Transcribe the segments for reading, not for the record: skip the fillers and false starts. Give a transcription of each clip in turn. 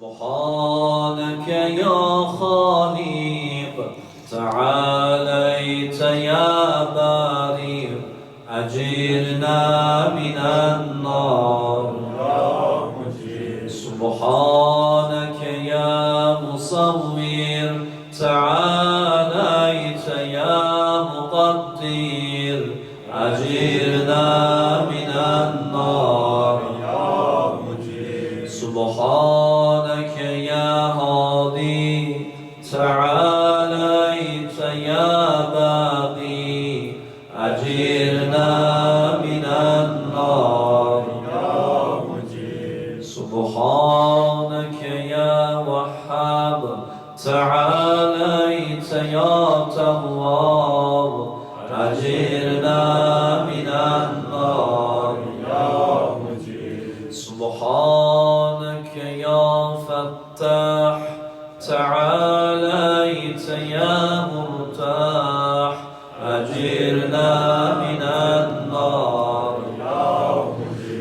سبحانك يا خالق تعاليت يا بارئ أجرنا من النار سبحانك يا مصور تعاليت يا مقدر أجرنا من النار سبحانك يا هادي تعاليت يا باقي أجرنا من النار سبحانك يا وهاب تعاليت يا تواب أجرنا من النار سبحانك يا فتاح تعاليت يا مرتاح أجرنا من النار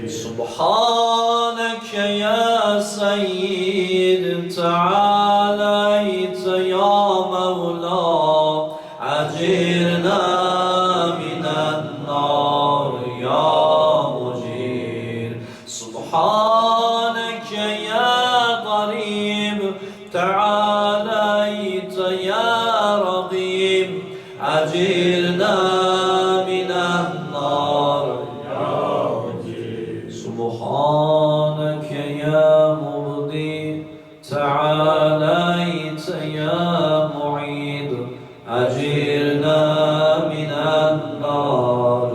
سبحانك يا سيد تعاليت يا مولا أجرنا من النار يا مجير سبحانك يا قريب تعاليت يا رقيب أجرنا من النار سبحانك يا مبدي تعاليت يا معيد أجرنا من النار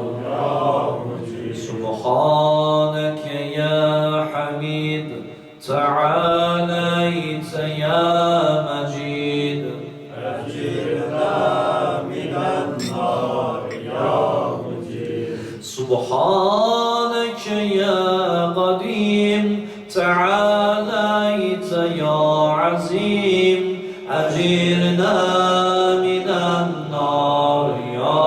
سبحانك يا حميد تعاليت يا مجيد أجرنا من النار يا مجيد سبحانك يا قديم تعاليت يا عظيم أجرنا من النار يا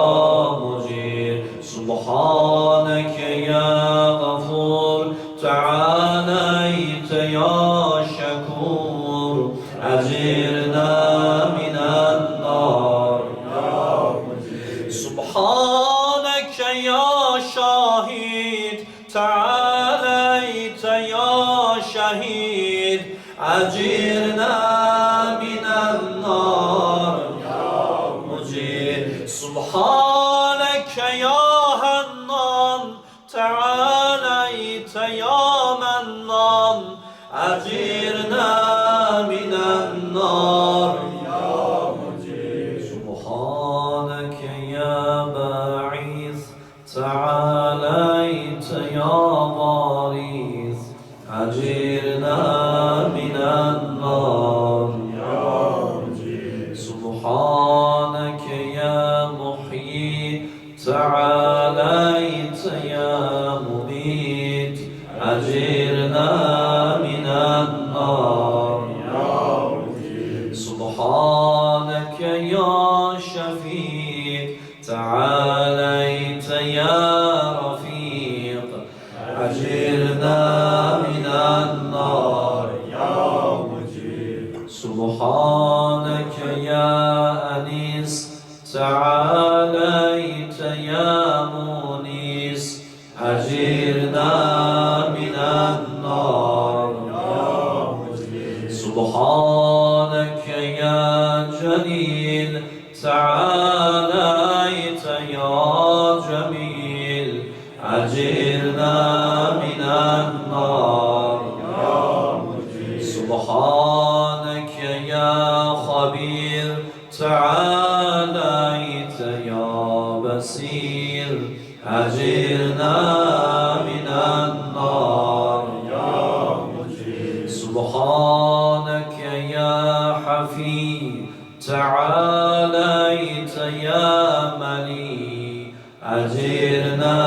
مجير سبحانك يا غفور تعاليت يا شكور أجرنا من النار يا مجير سبحانك يا شاهد تعاليت يا شهيد أجرنا من النار يا مجير سبحانك يا حنان تعاليت يا منان أجرنا من النار يا مجير سبحانك يا باعث تعاليت يا غارث أجرنا من النار يا مجير سبحانك يا محيي تعاليت يا مميت أجرنا من النار يا مجير سبحانك يا شفيق تعاليت يا رفيق أجرنا من النار يا مجير سبحانك يا أنيس تعاليت يا مونس أجرنا من النار يا مجير سبحانك يا جليل تعاليت يا جميل أجرنا من النار يا مجير سبحانك يا خبير تعاليت يا بصير أجرنا من النار يا مجير سبحانك يا حفي تعاليت يا ملي أجرنا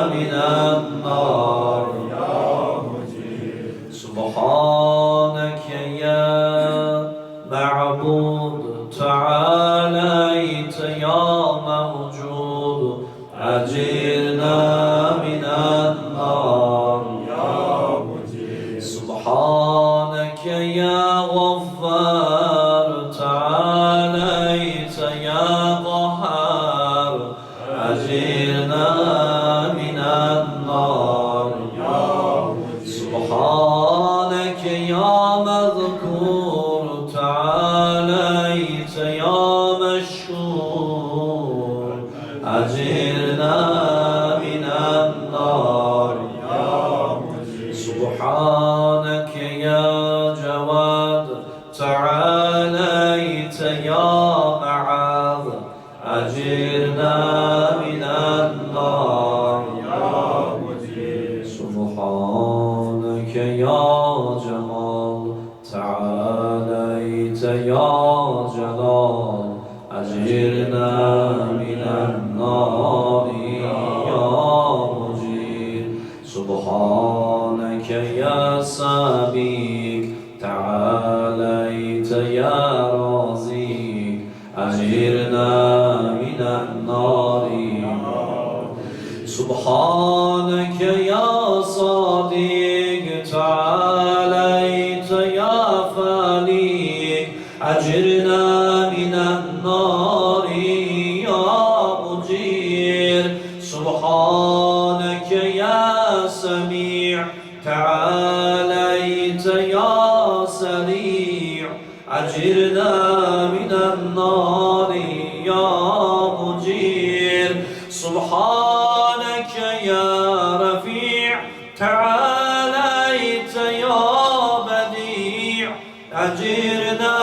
من النار يا مجير سبحانك يا معبود تعاليت يا موجود أجرنا من النار يا مجير سبحانك يا غفار تعاليت يا قهار أجرنا من النار سبحانك يا مذكور تعاليت يا مشكور أجرنا من النار سبحانك يا جواد تعاليت يا معاذ أجرنا من النار سبحانك يا جمال تعاليت يا جلال أجرنا من النار يا مجير سبحانك يا سابق تعاليت يا رازق أجرنا من النار سبحانك يا صادق تعاليت يا فالق أجرنا من النار يا مجير سبحانك يا سميع تعاليت يا سريع أجرنا من النار يا مجير سبحانك يا رفيع تعاليت يا بديع أجرنا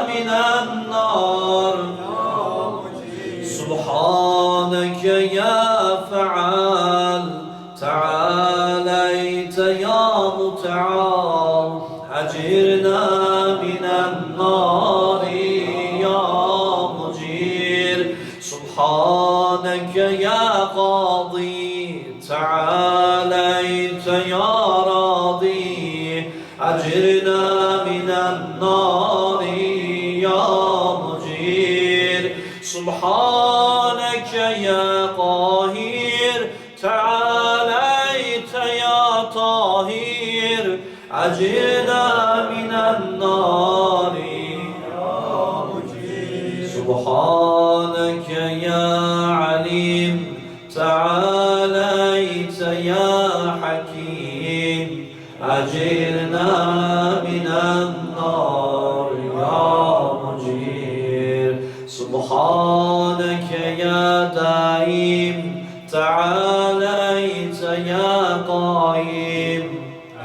من النار سبحانك يا فعال تعاليت يا متعال أجرنا من النار يا مجير سبحانك يا قاضي تعاليت يا راضي أجرنا من النار يا مجير سبحانك يا قاهر تعاليت يا طاهر أجرنا من النار يا مجير سبحانك يا عليم تعاليت يا حكيم أجرنا من النار يا مجير سبحانك يا دائم تعاليت يا قائم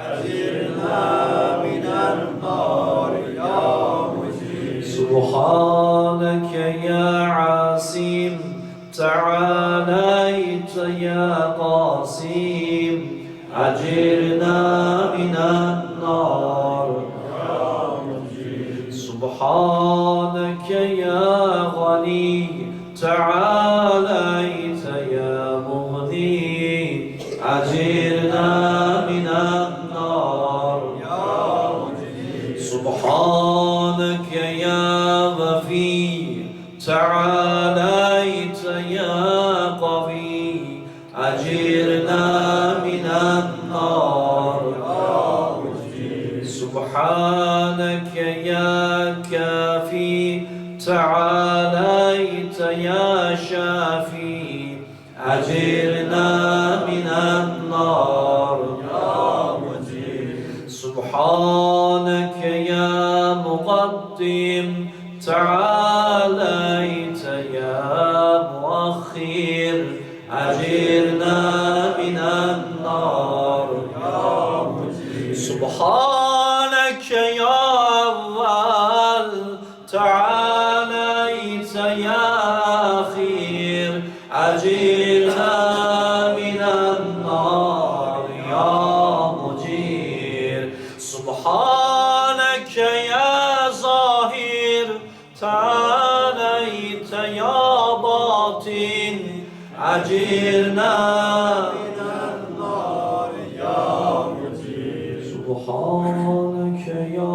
أجرنا من النار يا مجير سبحانك يا عاصم تعاليت يا قاسم أجرنا من النار يا مجير سبحانك يا غني تعاليت يا مغني أجرنا من النار يا مجير سبحانك يا وفي تعاليت يا قوي أجرنا من النار يا مجير سبحانك يا كافي تعاليت يا شافي أجرنا من النار يا مجير سبحانك يا مقدم تعاليت يا مؤخر أجرنا من النار يا مجير سبحانك يا أول تعاليت يا أخير أجرنا من النار يا مجير سبحانك يا ظاهر تعاليت يا باطن أجرنا من النار يا مجير سبحانك يا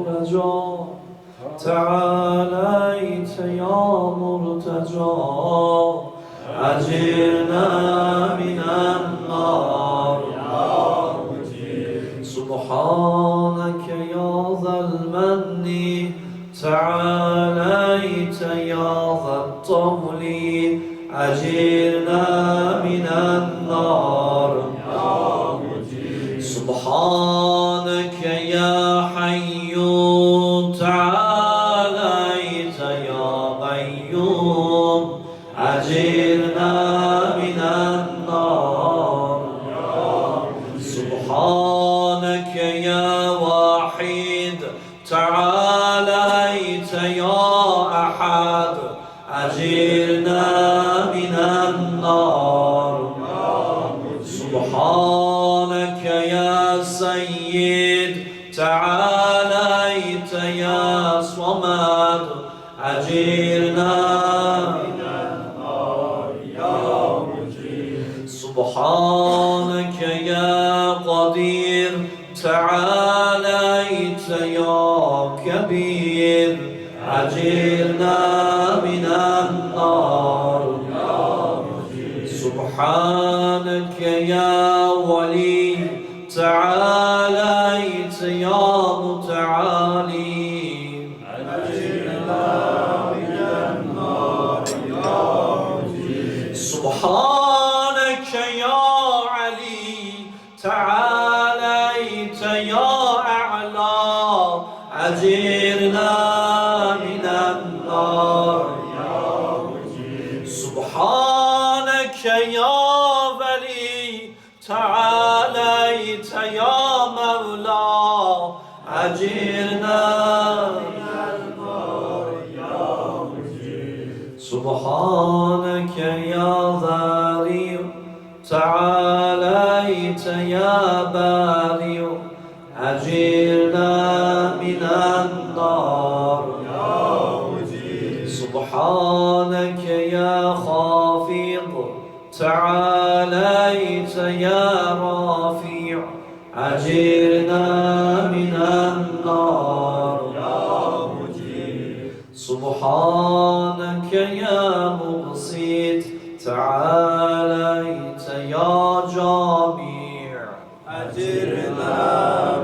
رجاء تعاليت يا مرتجى أجرنا من النار يا مجير سبحانك يا ذا والمن تعاليت يا ذا الطول أجرنا من النار سبحانك يا حي تعاليت يا قيوم أجرنا من النار سبحانك يا واحد تعاليت يا أحد أجرنا من النار سبحانك يا سيد تعاليت يا صمد أجرنا من النار يا مجيب سبحانك يا قدير تعاليت يا كبير أجرنا من النار سبحانك يا ولي تعاليت يا متعالي أجرنا من النار يا مجيد سبحانك يا علي تعاليت يا أعلى أجرنا من النار يا مجيد سبحانك يا ولي تعاليت يا مولى أجرنا من النار يا مجيد سبحانك يا ذاري تعاليت يا باري أجرنا من النار يا مجيد سبحانك يا خافض تعاليت يا رافع أجرنا من النار يا مجيب سبحانك يا مبسط تعاليت يا جامع أجرنا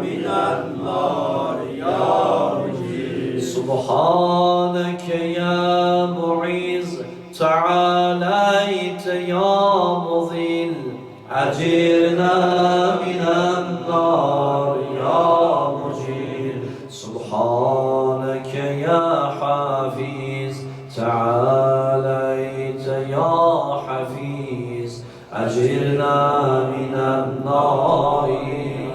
من النار يا مجيب سبحانك يا معز تعاليت يا مضل أجرنا من النار يا مجيب سبحانك يا حافظ تعاليت يا حفيظ أجرنا من النار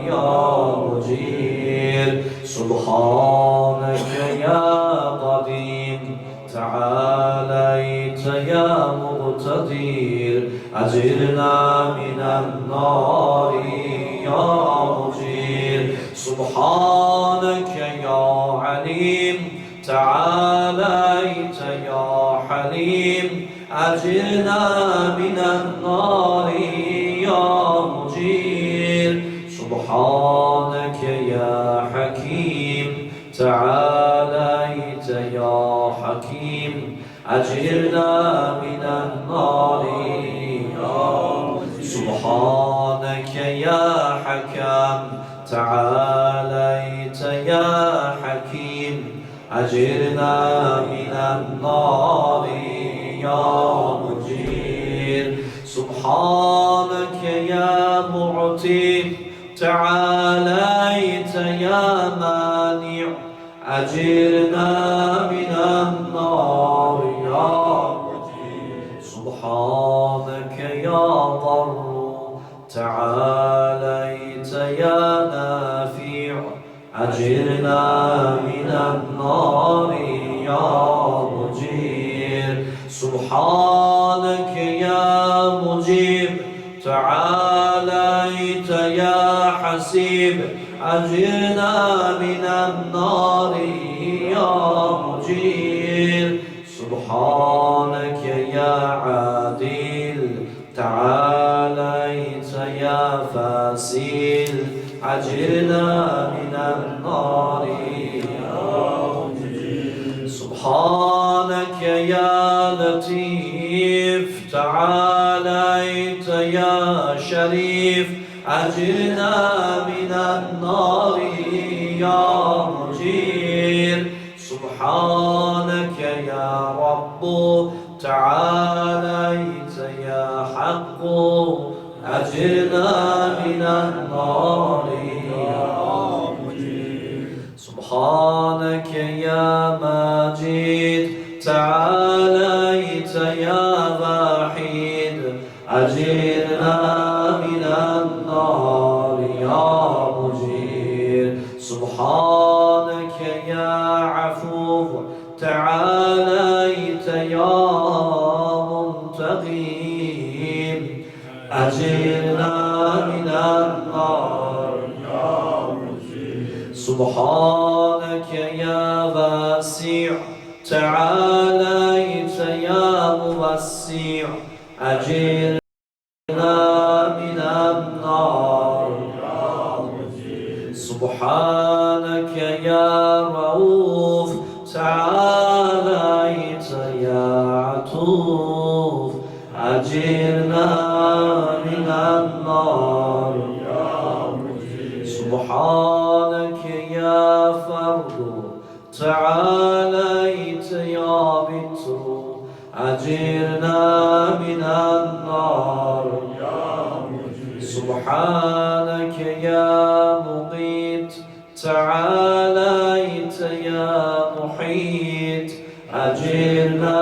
يا مجير سبحانك يا قديم تعاليت يا مقتدر أجرنا من النار يا مجير سبحانك يا عليم تعاليت يا حليم أجرنا من النار يا مجير سبحانك يا حكيم تعاليت يا حكيم أجرنا من النار يا مجير سبحانك يا حكم تعاليت يا حكيم أجرنا من النار يا مجير سبحانك يا معطي تعاليت يا مانع أجرنا من النار يا مجير سبحانك يا ضر تعاليت يا نافع أجرنا من النار يا مجير سبحانك يا مجيب تعاليت يا حسيب أجرنا من النار يا مجير سبحانك يا عادل تعاليت يا فاسيل أجرنا من النار يا مجير سبحانك يا لطيف تعاليت يا شريف أجرنا من النار يا مجير سبحانك يا ماجد تعاليت يا وحيد أجرنا من النار يا مجير سبحانك يا عفو تعاليت يا منتقم أجرنا من النار يا مجير سبحانك يا واسع تعاليت يا موسع أجرنا من النار يا مجير سبحانك يا رؤوف تعاليت يا عطوف أجرنا من النار يا مجير سبحانك يا فرد تعاليت يا بتر أجرنا من النار يا مجير سبحانك يا مقيت تعاليت يا محيط أجرنا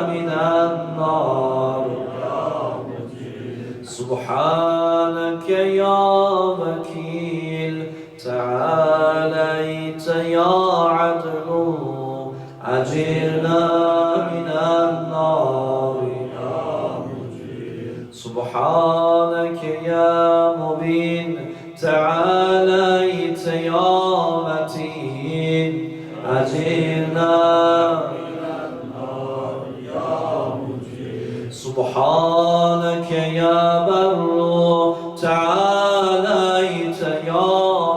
من النار يا مجير سبحانك يا وكيل تعاليت يا عدل أجرنا من النار يا مجير سبحانك يا مبين تعاليت يا متين أجرنا من النار يا مجير سبحانك يا بر تعاليت يا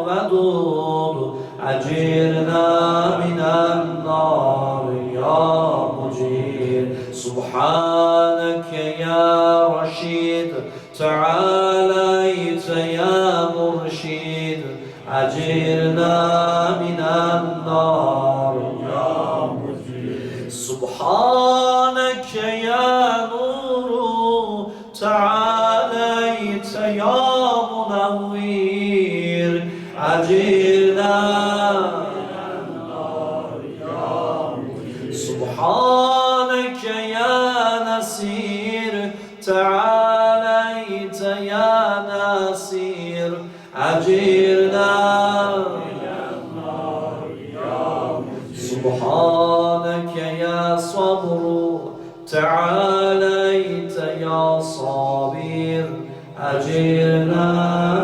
ودود أجرنا من النار يا مجير سبحانك يا رشيد تعاليت يا مرشد أجرنا من النار يا مجير سبحانك يا نور تعاليت يا منور أجرنا من النار يا مجير سبحانك يا نسير تعاليت يا ناصر أجرنا من النار يا مجير سبحانك يا صبر تعاليت يا صابر أجرنا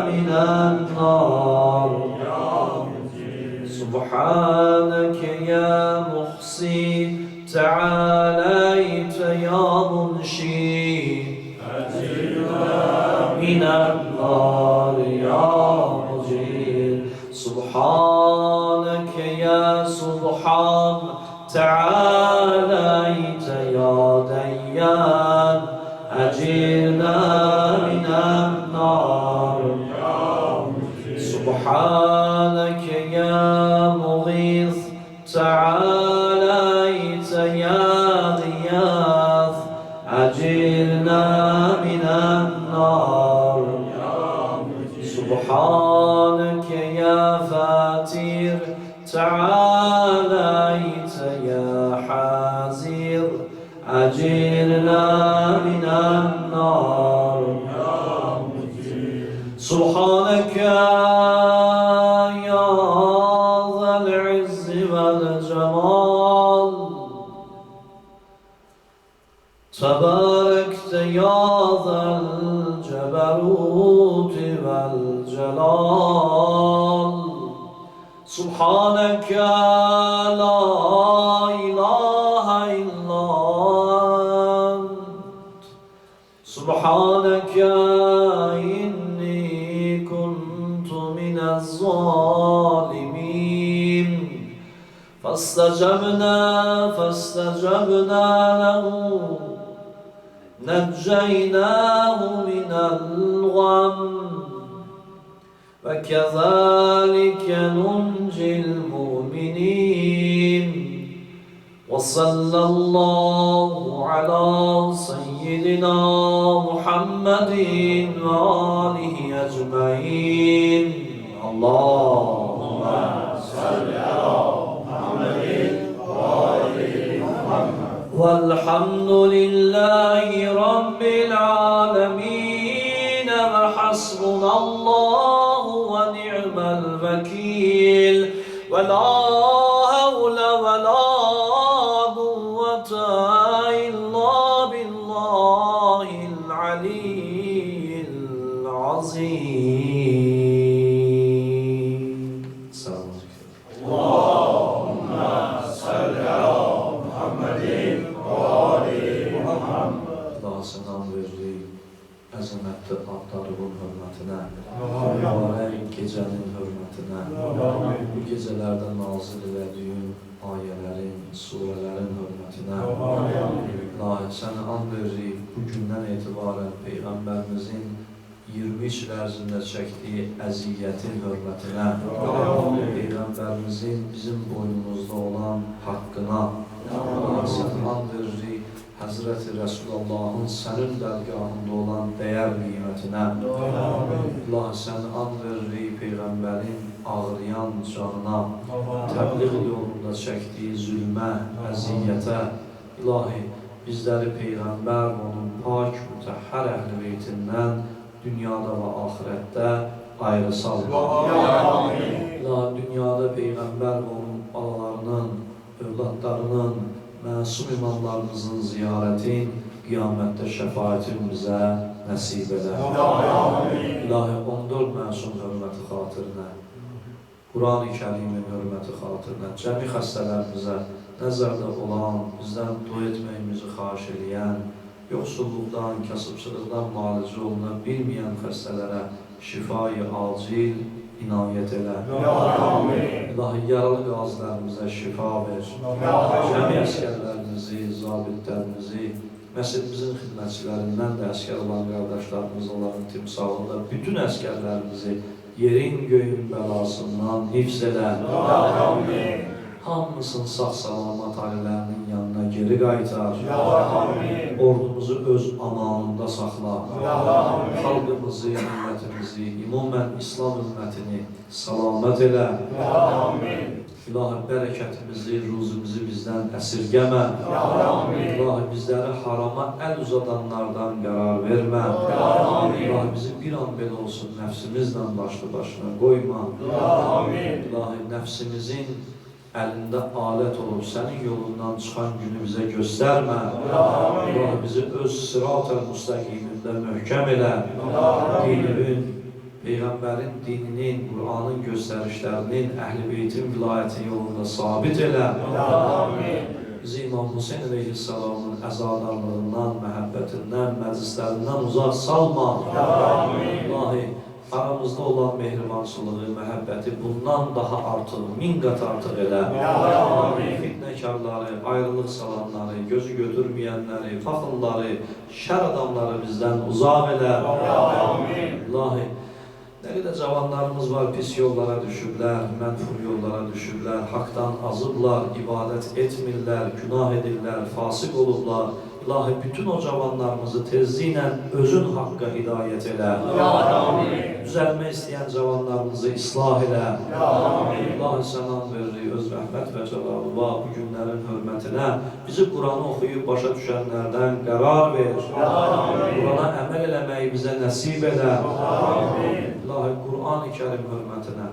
من النار يا مجير سبحانك يا محصي تعاليت يا منشي أجرنا من النار يا مجير سبحانك يا سبحان تعاليت يا ديان أجرنا من النار يا مجير سبحانك يا مغيث تعاليت يا غياث أجرنا من النار يا مجير سبحانك يا فاتر تعاليت يا حازر أجرنا من النار يا مجير سبحانك يا ذا العز والجمال تباركت يا ذا الجبروت والجلال سبحانك لا إله إلا أنت سبحانك إني كنت من الظالمين فاستجبنا له نجيناه من الغم وكذلك ننجي المؤمنين وصلى الله على سيدنا محمد وآله أجمعين اللهم صل والحمد لله رب العالمين وحسبنا الله ونعم الوكيل ولا حول ولا قوة إلا بالله العلي العظيم. اللهم صل على محمد وآل محمد. Allah selam verdiği əzəmətli adlarının hörmətinə, mübarək gecənin hörmətinə, bu gecələrdə nazil elədiyin ayələrin, surələrin hörmətinə, ilahi sənə and veririk bu gündən etibarən Peyğəmbərimizin 23 il ərzində çəkdiyi əziyyətin hörmətinə, Peyğəmbərimizin bizim boynumuzda olan haqqına, sənə and veririk Həzrəti Rəsulullahın sənin dərgahında olan dəyər nimətinə, ilahi səni and veririk Peyğəmbərin ağrıyan canına, təbliğ yolunda çəkdiyi zülmə, əziyyətə, ilahi bizləri Peyğəmbər və onun pak, mütəhhər əhl-i beytindən dünyada və axirətdə ayrı salma. İlahi dünyada Peyğəmbər və onun balalarının, övladlarının, məsum imamlarımızın ziyarətin, qiyamətdə şəfayətin bizə nəsib elə. İlahi 14 məsum hörməti xatirinə, Quran-ı Kərimin hörməti xatirinə, cəmi xəstələrimizə nəzərdə olan, bizdən dua etməyimizi xahiş edən, yoxsulluqdan, kasıbçılıqdan müalicə oluna bilməyən xəstələrə şifayı acil inayət elə. İlahi yaralı qazilərimizə şifa ver. Cəmi əskərlərimizi, zabitlərimizi, məscidimizin xidmətçilərindən də əskər olan qardaşlarımız, onların timsalında bütün əskərlərimizi yerin göyün bəlasından hifz elə. Hamısın sağ-salamat ailələrinin yanına geri qaytar. Ordumuzu öz amanında saxla. Xalqımızı, ümmətimizi, ümumən İslam ümmətini salamət elə. İlahi bərəkətimizi, ruzimizi bizdən əsirgəmə. İlahi bizləri harama əl uzadanlardan qərar vermə. İlahi bizi bir an belə olsun nəfsimizlə başlı başına qoyma. İlahi nəfsimizin əlində alət olub sənin yolundan çıxan günü bizə göstərmə. İlahi bizi öz sırat-ı müstəqimində möhkəm elə. Dininin, Peyğəmbərin dininin, Qur'anın göstərişlərinin, Əhl-i Beytin vilayətin yolunda sabit elə. Bizi İmam Hüseyin əleyhissalamın əzadarlığından, məhəbbətindən, məclislərindən uzaq salma. İlahi aramızda olan mehribançılığı, məhəbbəti bundan daha artıq, min qat artıq elə. Fitnəkarları, ayrılıq salanları, gözü götürməyənləri, faxılları, şər adamları bizdən uzaq elə. İlahi, nə qədər cavanlarımız var, pis yollara düşüblər, mənfur yollara düşüblər, haqdan azıblar, ibadət etmirlər, günah edirlər, fasıq olublar. İlahi, bütün o cavanlarımızı tezliklə özün haqqa hidayət elə. Düzəlmək istəyən cavanlarımızı islah elə. İlahi, sənam veririk, öz rəhmət və cəlalıva bu günlərin hörmətinə bizi Quranı oxuyub başa düşənlərdən qərar ver. Qurana əməl eləməyi bizə nəsib elə. İlahi, Quran-ı Kərim hörmətinə,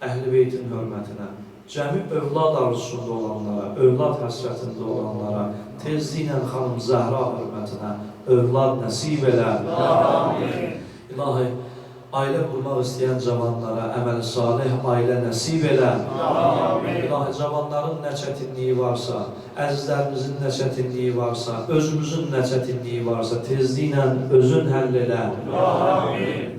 Əhl-i Beytin hörmətinə, cəmi övlad arzusunda olanlara, övlad həsrətində olanlara, tezliklə xanım Zəhra hörmətinə övlad nəsib elə. İlahi, ailə qurmaq istəyən cavanlara əməl-i salih ailə nəsib elə. İlahi, cavanların nə çətinliyi varsa, əzizlərimizin nə çətinliyi varsa, özümüzün nə çətinliyi varsa, tezliklə özün həll elə.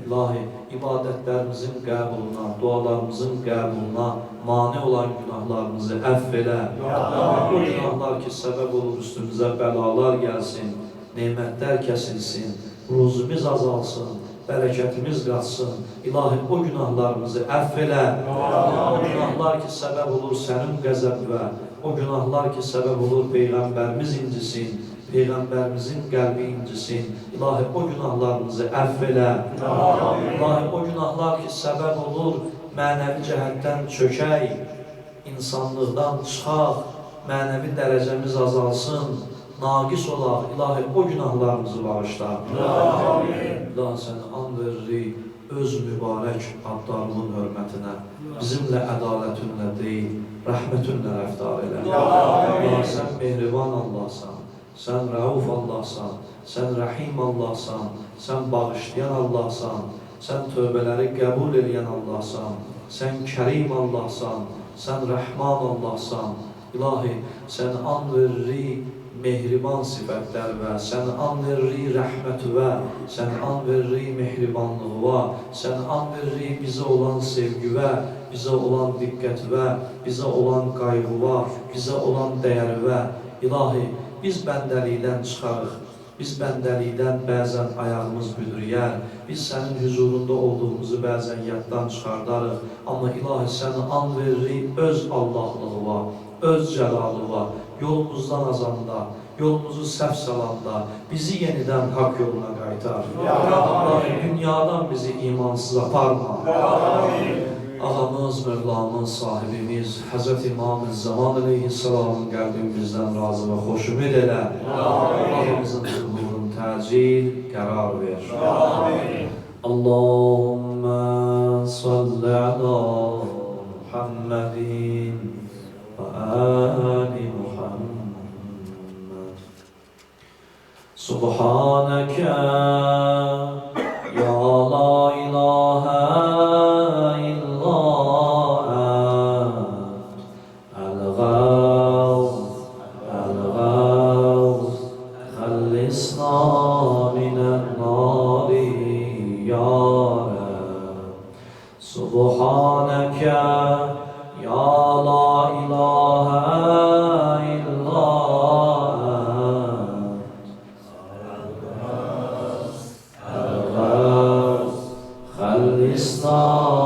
İlahi, ibadətlərimizin qəbuluna, dualarımızın qəbuluna mane olan günahlarımızı əfv elə. O günahlar ki, səbəb olur üstümüzə bəlalar gəlsin, nemətlər kəsilsin, ruzumuz azalsın, bərəkətimiz qatsın. İlahi, o günahlarımızı əfv elə. O günahlar ki, səbəb olur sənin qəzəbvə, o günahlar ki, səbəb olur Peyğəmbərimiz incisin, Peyğəmbərimizin qəlbi incisin. İlahi, o günahlarımızı əfv elə. İlahi, o günahlar ki, səbəb olur mənəvi cəhətdən çökək, insanlıqdan çıxaq, mənəvi dərəcəmiz azalsın. naqis olaq, ilahi o günahlarımızı bağışla. İlahi sənə and veririk, öz mübarək adlarının hörmətinə, bizimlə ədalətünlə deyil, rəhmətinlə rəftar elə. İlahi sən mehriban Allahsan, sən Rauf Allahsan, sən Rəhim Allahsan, sən bağışlayan Allahsan, sən tövbələri qəbul edən Allahsan, sən Kərim Allahsan, sən Rəhman Allahsan. İlahi sən and veririk mehriban sifətlər və sən and veririk rəhmətüvə, sən and veririk mehribanlığıva, sən and veririk bizə olan sevgivə, bizə olan diqqətvə, bizə olan qayğıva, bizə olan dəyərvə. İlahi, biz bəndəlikdən çıxarıq, biz bəndəlikdən bəzən ayağımız büdrüyər, biz sənin huzurunda olduğumuzu bəzən yaddan çıxardarıq, amma ilahi səni and veririk öz Allahlığıva, öz cəlalıva, yolumuzdan azanda, yolumuzu səhv salanda, bizi yenidən haqq yoluna qaytar. Allahi, dünyadan bizi imansız aparma. Ağamız, Mövlamız, sahibimiz, Hz. İmam-ı Zaman Aleyhisselam'ın qəlbimizdən razı və xoşumid elə. Allahımızın zuhurun təcil, qərar ver. Allahümmə salli ala Muhammedin və ali Muhammed. Subhanəkə ya la ilahə illa ənt əl-Ğəvz xəllisna minən-nari ya Rəbb. Subhanəkə ya la ilahə illa خلصنا